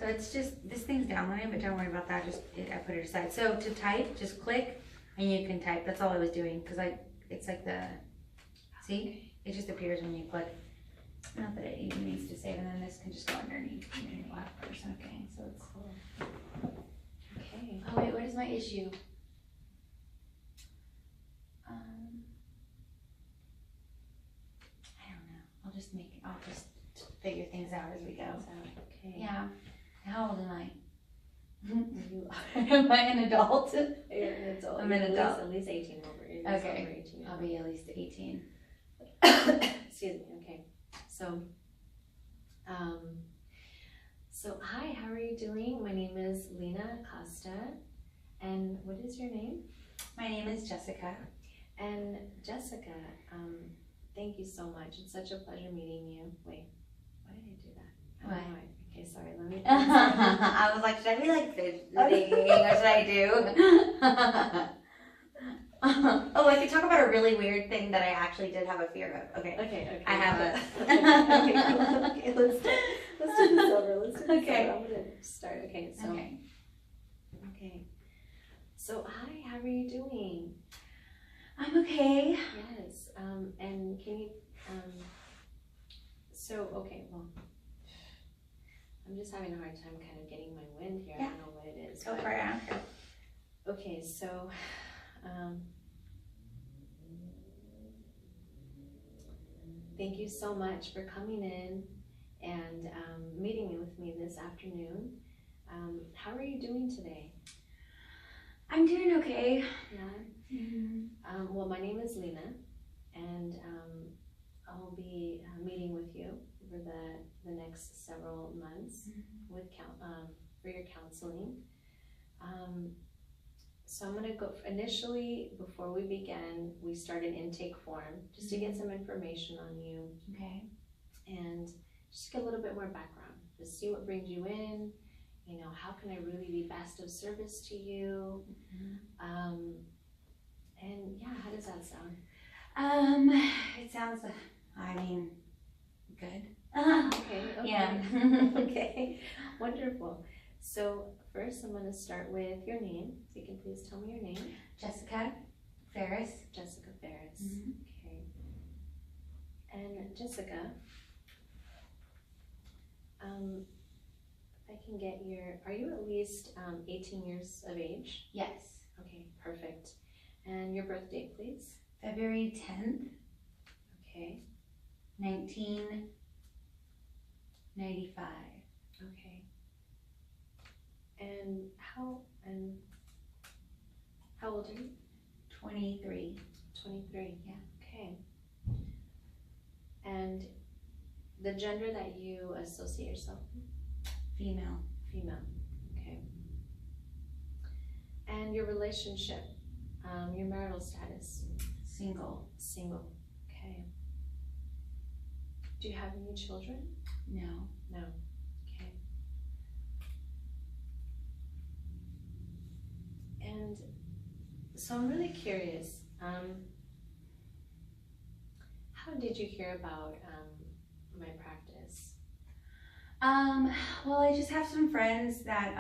So it's just, this thing's downloading, but don't worry about that, just, I put it aside. So to type, just click, and you can type, that's all I was doing, because it's like the, see? It just appears when you click. Not that it even needs to save, and then this can just go underneath your lap or something, so it's cool. Okay. Oh wait, what is my issue? I don't know, I'll just figure things out as we go. Okay. Yeah, how old am I? You are, am I an adult? You're an adult. I'm an adult. At least 18 over. Okay, Over 18. I'll be at least 18. Excuse me. Okay. So hi, how are you doing? My name is Lena Costa, and what is your name? My name is Jessica. And Jessica, thank you so much. It's such a pleasure meeting you. Wait, why did I do that? What? Okay, sorry. Let me. I was like, should I be like fidgeting, or should I do? Oh, I could talk about a really weird thing that I actually did have a fear of. Okay. Okay. I have a. Okay, let's do this over. Okay. I'm gonna start. Okay. So. Okay. So hi, how are you doing? I'm okay. Yes. And can you? Okay. Well, I'm just having a hard time kind of getting my wind here. Yeah. I don't know what it is. Go for it. I don't care. Okay. So. Thank you so much for coming in and meeting with me this afternoon. How are you doing today? I'm doing okay. Yeah. Mm-hmm. Well, my name is Lena, and I'll be meeting with you over the next several months with for your counseling. So I'm gonna go, initially, before we begin, we start an intake form, just to get some information on you. Okay. And just get a little bit more background, just see what brings you in, how can I really be best of service to you? And yeah, how does that sound? It sounds, good. Okay. Yeah. Okay, wonderful. So first I'm gonna start with your name. So you can please tell me your name. Jessica Ferris. Jessica Ferris. Mm-hmm. Okay. And Jessica, if I can get are you at least 18 years of age? Yes. Okay, perfect. And your birth date, please? February 10th, Okay. 1995. Okay. And how old are you? 23. 23. Yeah. Okay. And the gender that you associate yourself with? Female. Female. Okay. And your relationship, your marital status? Single. Single. Okay. Do you have any children? No. No. Okay. And so I'm really curious, how did you hear about my practice? Well, I just have some friends that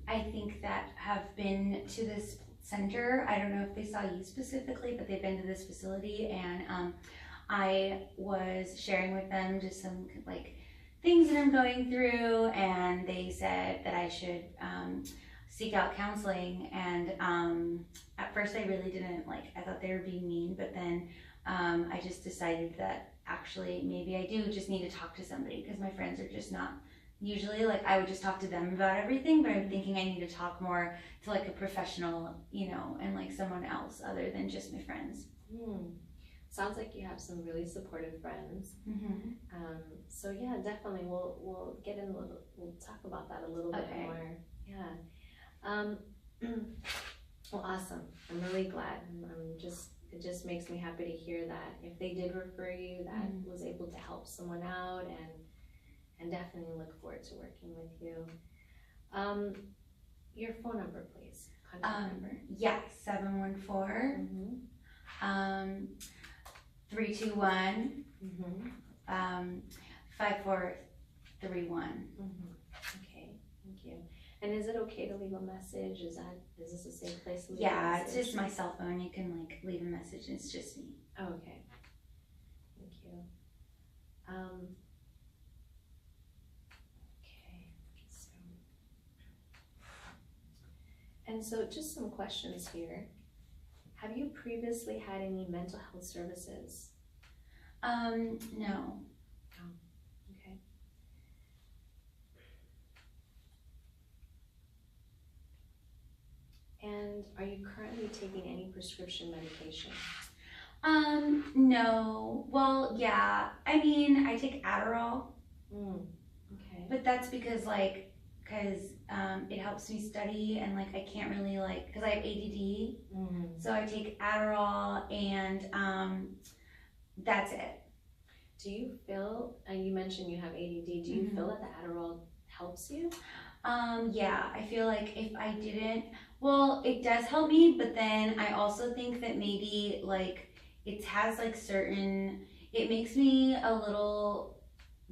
I think that have been to this center. I don't know if they saw you specifically, but they've been to this facility, and I was sharing with them just some things that I'm going through, and they said that I should seek out counseling. And at first I really didn't I thought they were being mean, but then I just decided that actually maybe I do just need to talk to somebody, because my friends are just not usually I would just talk to them about everything, but I'm thinking I need to talk more to a professional, and someone else other than just my friends. Sounds like you have some really supportive friends. Mm-hmm. So yeah, definitely we'll get in we'll talk about that a little bit more. Yeah. Well, awesome. I'm really glad. It just makes me happy to hear that if they did refer you, that was able to help someone out, and definitely look forward to working with you. Your phone number, please. Contact number. Yeah, 714 321 54 531. Okay, thank you. And is it okay to leave a message? Is this a safe place to leave a Yeah, message? it's just my cell phone. You can like leave a message and it's just me. Oh, okay. Thank you. Okay. So just some questions here. Have you previously had any mental health services? No. Oh, okay. And are you currently taking any prescription medication? No. Well, yeah. I mean, I take Adderall. Okay. But that's because it helps me study and like I can't really because I have ADD. So I take Adderall and that's it. Do you feel, you mentioned you have ADD, do you feel that the Adderall helps you? Yeah, I feel like if I didn't, well, it does help me, but then I also think that maybe it has it makes me a little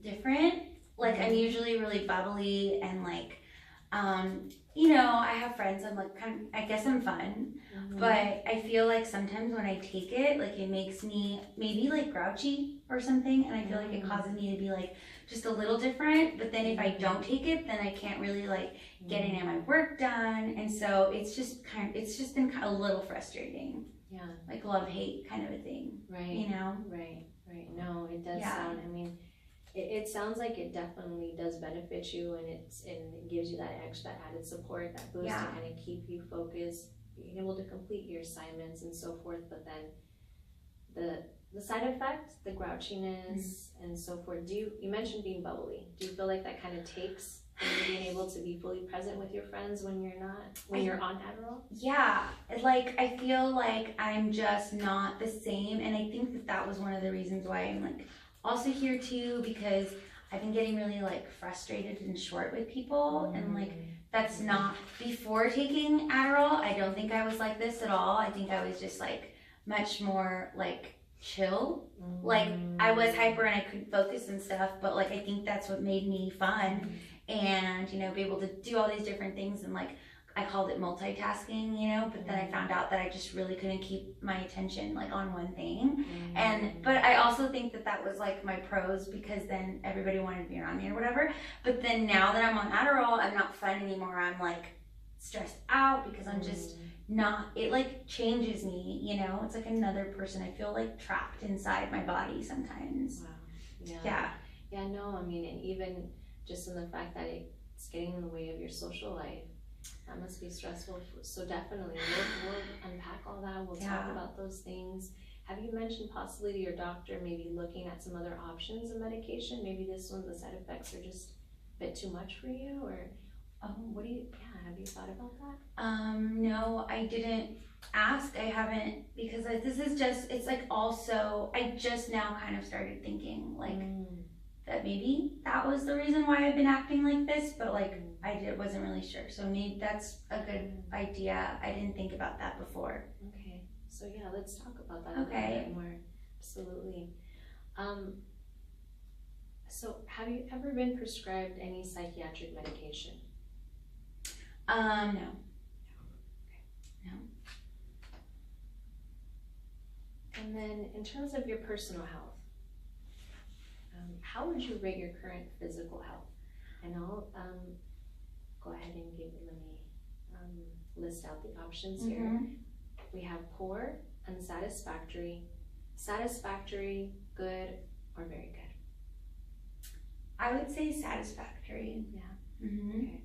different. Like I'm usually really bubbly and I have friends, I'm I guess I'm fun, but I feel like sometimes when I take it, it makes me maybe grouchy or something, and I feel like it causes me to be just a little different, but then if I don't take it, then I can't really get any of my work done, and so it's just been a little frustrating. Yeah. Like love-hate kind of a thing. Right. Right. No, it does sound, it sounds like it definitely does benefit you, and it gives you that added support, that boost to kind of keep you focused, being able to complete your assignments and so forth. But then the side effect, the grouchiness and so forth. You mentioned being bubbly. Do you feel like that kind of takes from you being able to be fully present with your friends when you're on Adderall? Yeah, I feel like I'm just not the same, and I think that was one of the reasons why I'm also here too, because I've been getting really frustrated and short with people, and that's not before taking Adderall. I don't think I was like this at all. I think I was just much more chill. I was hyper and I couldn't focus and stuff, but I think that's what made me fun, and be able to do all these different things, and I called it multitasking, but then I found out that I just really couldn't keep my attention on one thing. But I also think that was my pros, because then everybody wanted to be around me or whatever. But then now that I'm on Adderall, I'm not fun anymore. I'm stressed out because I'm just not, it changes me, it's another person. I feel trapped inside my body sometimes. Wow. Yeah. Yeah, no, and even just in the fact that it's getting in the way of your social life, that must be stressful. So definitely, we'll unpack all that. We'll talk about those things. Have you mentioned possibly to your doctor maybe looking at some other options of medication? Maybe the side effects are just a bit too much for you, or have you thought about that? No, I didn't ask. I haven't, because this is just, it's also, I just now kind of started thinking that maybe that was the reason why I've been acting like this, but wasn't really sure. So maybe that's a good idea. I didn't think about that before. Okay, so let's talk about that a little bit more. Absolutely. So have you ever been prescribed any psychiatric medication? No. No. And then in terms of your personal health, how would you rate your current physical health? And I'll go ahead and let me list out the options here. We have poor, unsatisfactory, satisfactory, good, or very good. I would say satisfactory. Yeah. Okay.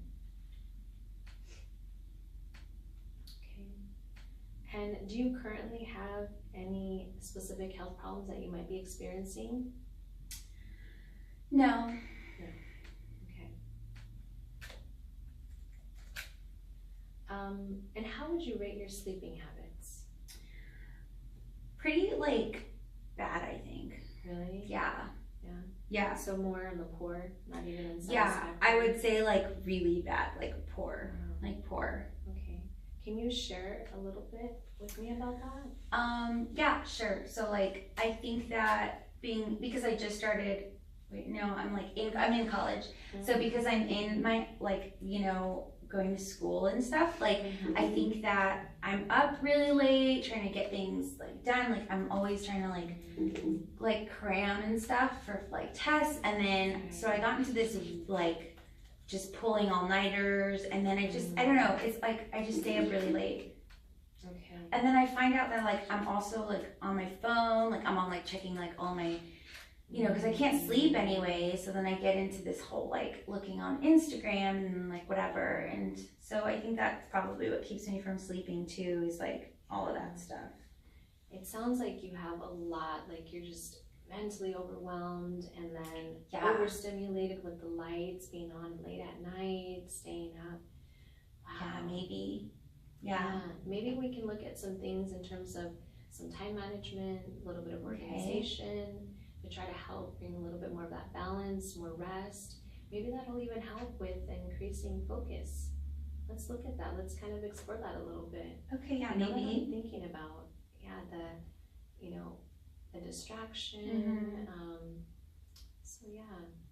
And do you currently have any specific health problems that you might be experiencing? No. Okay. And how would you rate your sleeping habits? Pretty bad, I think. Really? Yeah. Yeah. So more on the poor, not even in satisfactory? Yeah, I would say really bad, poor. Poor. Okay. Can you share a little bit with me about that? Yeah, sure. So I think that because I just started wait, no, I'm in college. So because I'm in my, like, you know, going to school and stuff, like, I think that I'm up really late trying to get things like done. Like, I'm always trying to like cram and stuff for like tests. And then, so I got into this like just pulling all-nighters, and then I don't know, it's like I just stay up really late. Okay. And then I find out that like I'm also like on my phone, like I'm on like checking like all my, you know, because I can't sleep anyway, so then I get into this whole like looking on Instagram and like whatever. And so I think that's probably what keeps me from sleeping too, is like all of that stuff. It sounds like you have a lot, like you're just mentally overwhelmed and then overstimulated with the lights, being on late at night, staying up. Wow. Yeah, maybe. Yeah. Maybe we can look at some things in terms of some time management, a little bit of organization, to try to help bring a little bit more of that balance, more rest. Maybe that'll even help with increasing focus. Let's look at that. Let's kind of explore that a little bit. Okay, yeah, you know maybe. What I'm thinking about, the distraction.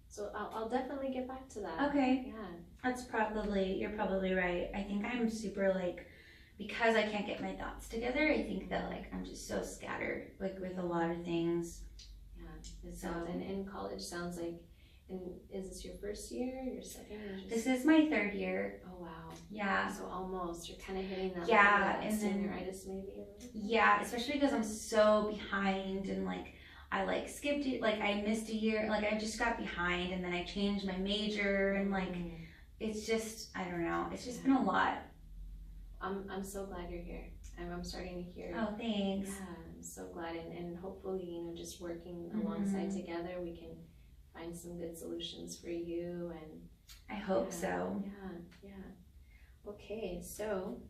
So I'll definitely get back to that. Okay. Yeah. You're probably right. I think I'm super like, because I can't get my thoughts together, I think that like I'm just so scattered like with a lot of things. Yeah, it sounds, and in college sounds like, and is this your first year, your second year? This is my third year. Oh wow. Yeah. So almost, you're kind of hitting that and senioritis maybe. Yeah, especially because I'm so behind, and like I like skipped it, like I missed a year, like I just got behind, and then I changed my major, and like it's just, I don't know, it's just been a lot. I'm so glad you're here. I'm starting to hear. Oh, thanks. Yeah, I'm so glad, and hopefully, just working alongside together, we can find some good solutions for you. And I hope so. Yeah. Okay, so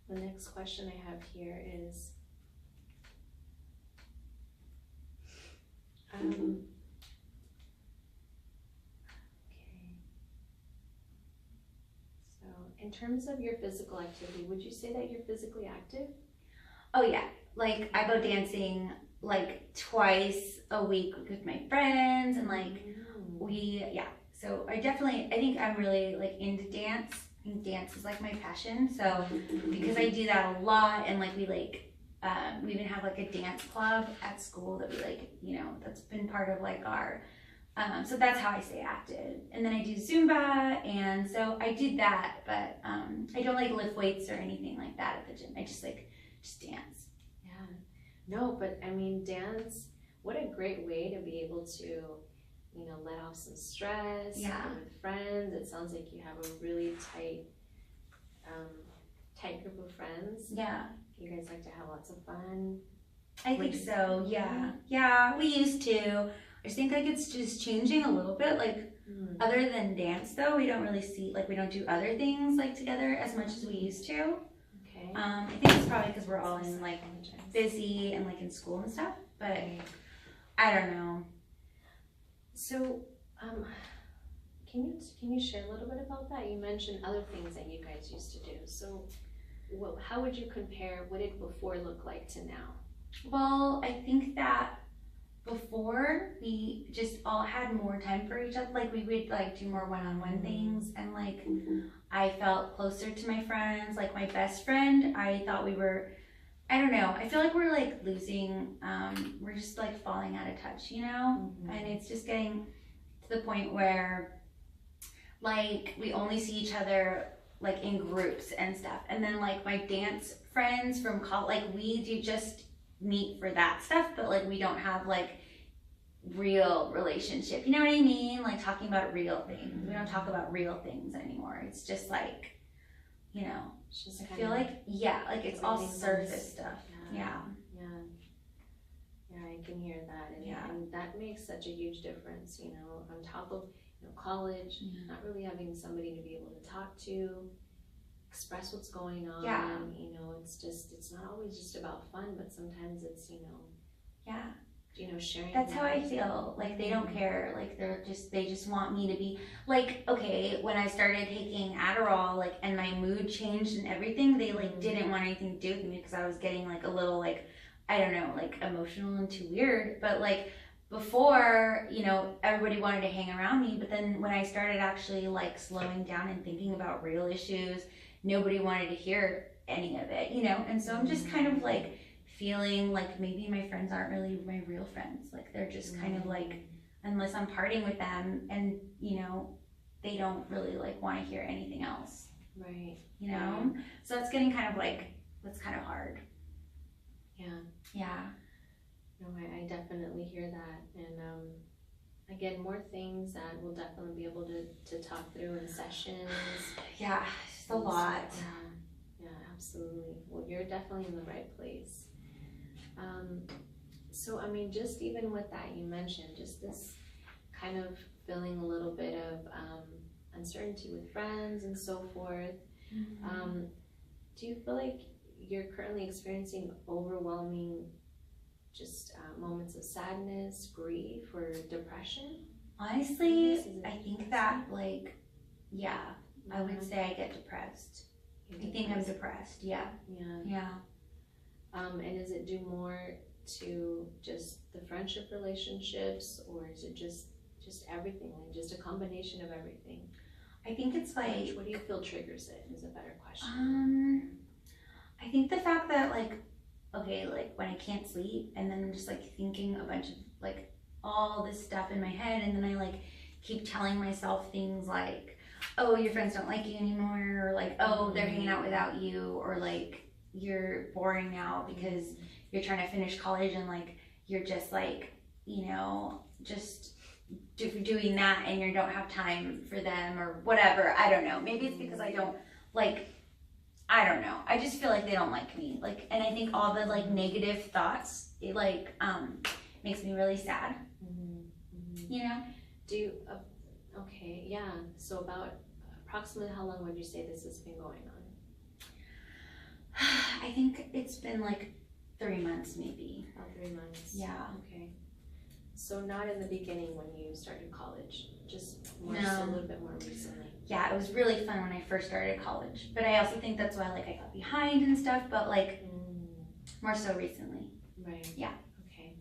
the next question I have here is, okay. So, in terms of your physical activity, would you say that you're physically active? Oh yeah, like I go dancing like twice a week with my friends, and like so I think I'm really like into dance. I think dance is like my passion, so because I do that a lot, and like we even have like a dance club at school that we like, you know, that's been part of like our so that's how I stay active. And then I do Zumba, and so I did that, but I don't like lift weights or anything like that at the gym. I just dance. Yeah. No, but I mean, dance, what a great way to be able to, let off some stress. Yeah. With friends. It sounds like you have a really tight group of friends. Yeah. You guys like to have lots of fun. I think so, yeah. Yeah, we used to. I just think like it's just changing a little bit. Like other than dance though, we don't really see, like we don't do other things like together as much as we used to. Okay. I think it's probably because we're all in like busy and like in school and stuff, but I don't know. So, can you share a little bit about that? You mentioned other things that you guys used to do. So, how would you compare what did before look like to now? Well, I think that before we just all had more time for each other. Like we would like do more one-on-one things, and like I felt closer to my friends. Like my best friend, I thought we were, I don't know, I feel like we're like losing, we're just like falling out of touch, and it's just getting to the point where like we only see each other like in groups and stuff. And then like my dance friends from college, like we do just meet for that stuff, but like we don't have like real relationship, you know what I mean? Like talking about real things. We don't talk about real things anymore. It's just like, it's just I feel like it's all surface stuff. Yeah, I can hear that, and that makes such a huge difference, on top of college, not really having somebody to be able to talk to, express what's going on. It's not always just about fun, but sometimes it's sharing. That's how I feel. Like they don't care. Like they just want me to be like, okay, when I started taking Adderall, like, and my mood changed and everything, they like didn't want anything to do with me because I was getting like a little like, I don't know, like emotional and too weird. But like before, you know, everybody wanted to hang around me, but then when I started actually like slowing down and thinking about real issues, nobody wanted to hear any of it, you know? And so I'm just kind of like feeling like maybe my friends aren't really my real friends. Like they're just kind of like, unless I'm partying with them and, you know, they don't really like want to hear anything else. Right. You know? So it's getting kind of like, that's kind of hard. Yeah. Yeah. No, I definitely hear that. And again, more things that we'll definitely be able to talk through in sessions. Yeah, it's just a lot. Yeah, absolutely. Well, you're definitely in the right place. So, I mean, just even with that, you mentioned just this kind of feeling a little bit of uncertainty with friends and so forth. Mm-hmm. Do you feel like you're currently experiencing overwhelming just moments of sadness, grief, or depression? Honestly, I think that like, yeah, I would say I get depressed. I think I'm depressed, yeah. Yeah. And is it due more to just the friendship relationships, or is it just everything, like just a combination of everything? I think it's like, what do you feel triggers it is a better question. I think the fact that like, okay, like when I can't sleep and then I'm just like thinking a bunch of like all this stuff in my head, and then I like keep telling myself things like, oh, your friends don't like you anymore, or like, oh, they're hanging out without you, or like you're boring now because you're trying to finish college and like you're just like, you know, just doing that and you don't have time for them or whatever. I don't know. Maybe it's because I don't like, I don't know. I just feel like they don't like me. Like, and I think all the like negative thoughts, it like makes me really sad. You know? Do you, okay, yeah. So about approximately how long would you say this has been going on? I think it's been like 3 months maybe. About 3 months. Yeah. Okay. So not in the beginning when you started college, just more No. so a little bit more recently. Yeah, it was really fun when I first started college. But I also think that's why like I got behind and stuff, but like more so recently. Right. Yeah. Okay.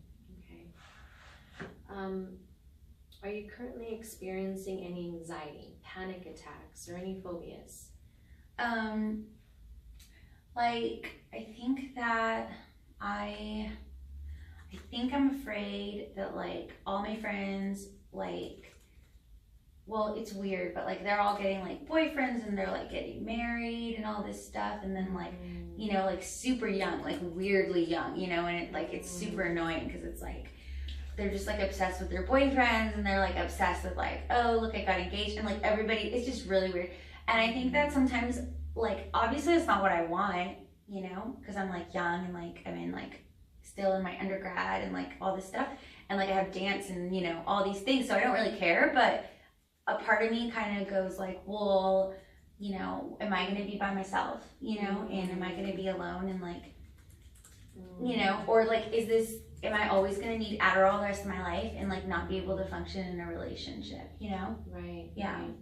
Are you currently experiencing any anxiety, panic attacks, or any phobias? Like I think that I think I'm afraid that like all my friends like, well, it's weird, but like they're all getting like boyfriends and they're like getting married and all this stuff, and then like, you know, like super young, like weirdly young, you know, and it like it's super annoying because it's like they're just like obsessed with their boyfriends and they're like obsessed with like, oh look, I got engaged, and like everybody, it's just really weird. And I think that sometimes like obviously it's not what I want, you know, because I'm like young and like I'm in like still in my undergrad and like all this stuff, and like I have dance and, you know, all these things, so I don't really care. But a part of me kind of goes like, well, you know, am I going to be by myself, you know, and am I going to be alone, and like, you know, or like am I always going to need Adderall the rest of my life and like not be able to function in a relationship, you know? Right. Yeah. Right.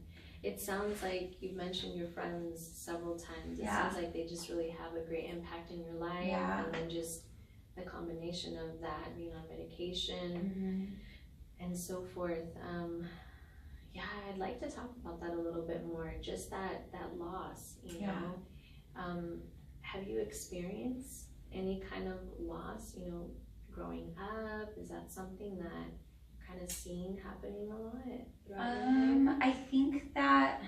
It sounds like you've mentioned your friends several times. It sounds like they just really have a great impact in your life. Yeah. And then just the combination of that, being on medication and so forth. Yeah, I'd like to talk about that a little bit more. Just that loss, you know. Have you experienced any kind of loss, you know, growing up? Is that something that kind of seen happening a lot throughout your life? I think that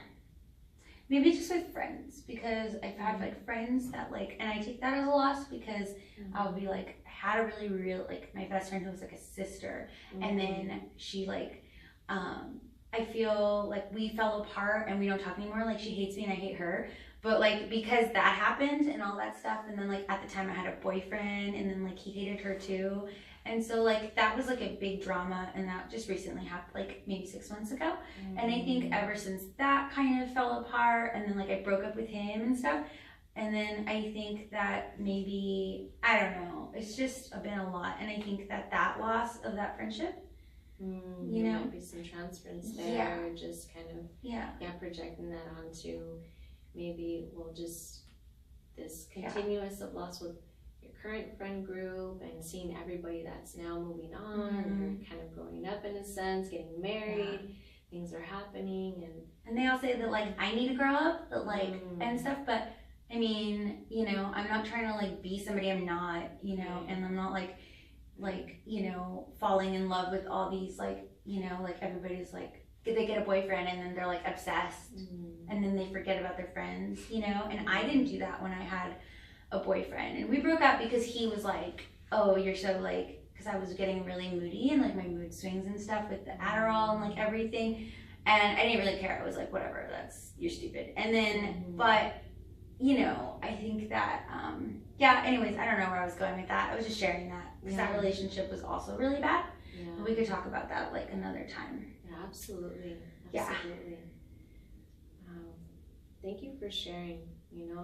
maybe just with friends, because I've had like friends that like, and I take that as a loss because I'll be like, I had a really real, like my best friend who was like a sister, and then she like, I feel like we fell apart and we don't talk anymore. Like she hates me and I hate her. But like because that happened and all that stuff, and then like at the time I had a boyfriend, and then like he hated her too. And so like that was like a big drama, and that just recently happened, like maybe 6 months ago. And I think ever since that kind of fell apart, and then like I broke up with him and stuff. And then I think that maybe, I don't know, it's just been a lot. And I think that loss of that friendship, you know, might be some transference there, just kind of projecting that onto maybe, well, just this continuous of loss with your current friend group, and seeing everybody that's now moving on, you're kind of sense, getting married, things are happening, and they all say that like I need to grow up, that like and stuff, but I mean, you know, I'm not trying to like be somebody I'm not, you know, and I'm not like, you know, falling in love with all these like, you know, like everybody's like, they get a boyfriend and then they're like obsessed and then they forget about their friends, you know, and I didn't do that when I had a boyfriend, and we broke up because he was like, oh, you're so like, because I was getting really moody and like my mood swings and stuff with the Adderall and like everything, and I didn't really care. I was like, whatever, you're stupid. And then, but you know, I think that, yeah, anyways, I don't know where I was going with that. I was just sharing that because that relationship was also really bad. But we could talk about that like another time. Yeah, absolutely. Yeah. Absolutely. Wow. Thank you for sharing, you know.